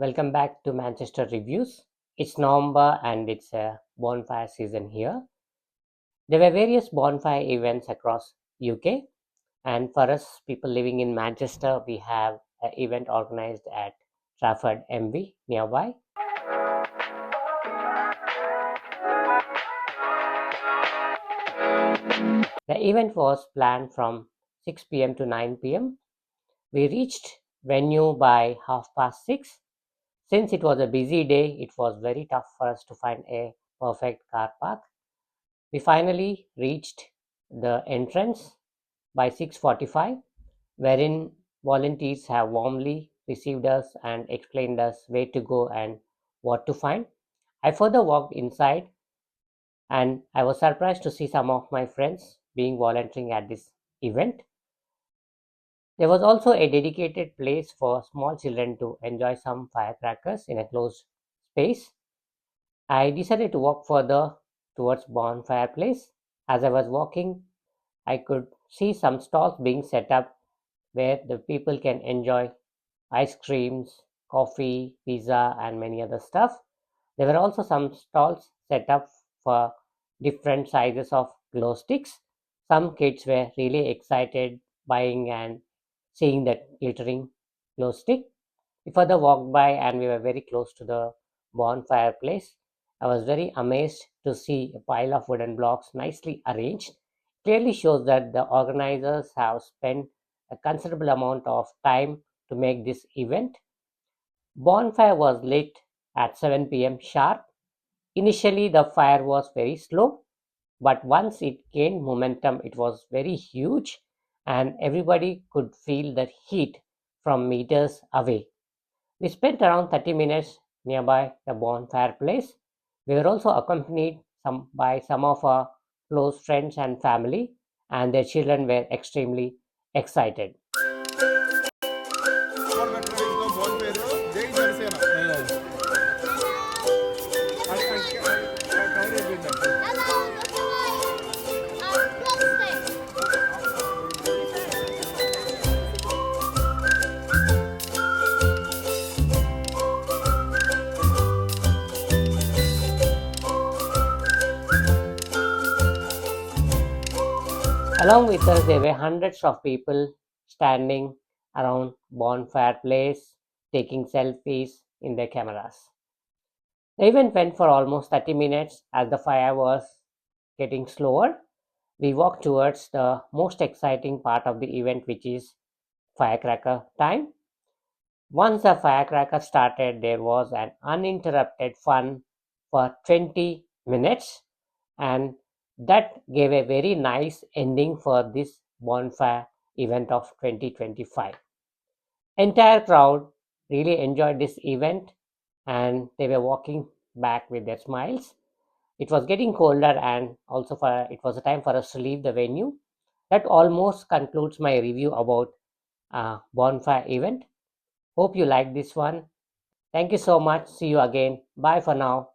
Welcome back to Manchester Reviews. It's November and it's a bonfire season here. There were various bonfire events across UK, and for us people living in Manchester, we have an event organized at Trafford MV nearby. The event was planned from 6 p.m. to 9 p.m. We reached venue by 6:30. Since it was a busy day, it was very tough for us to find a perfect car park. We finally reached the entrance by 6:45, wherein volunteers have warmly received us and explained us where to go and what to find. I further walked inside and I was surprised to see some of my friends being volunteering at this event. There was also a dedicated place for small children to enjoy some firecrackers in a closed space. I decided to walk further towards Bonfire Place. As I was walking, I could see some stalls being set up where the people can enjoy ice creams, coffee, pizza, and many other stuff. There were also some stalls set up for different sizes of glow sticks. Some kids were really excited buying and seeing that glittering glow stick. We further walked by and we were very close to the bonfire place. I was very amazed to see a pile of wooden blocks nicely arranged. Clearly shows that the organizers have spent a considerable amount of time to make this event. Bonfire was lit at 7 p.m. sharp. Initially, the fire was very slow, but once it gained momentum, it was very huge, and everybody could feel the heat from meters away. We spent around 30 minutes nearby the bonfire place. We were also accompanied by some of our close friends and family, and their children were extremely excited. Along with us, there were hundreds of people standing around bonfire place, taking selfies in their cameras. The event went for almost 30 minutes. As the fire was getting slower, we walked towards the most exciting part of the event, which is firecracker time. Once the firecracker started, there was an uninterrupted fun for 20 minutes, and that gave a very nice ending for this bonfire event of 2025. Entire crowd really enjoyed this event and they were walking back with their smiles. It was getting colder and also it was a time for us to leave the venue. That almost concludes my review about bonfire event. Hope you like this one. Thank you so much. See you again. Bye for now.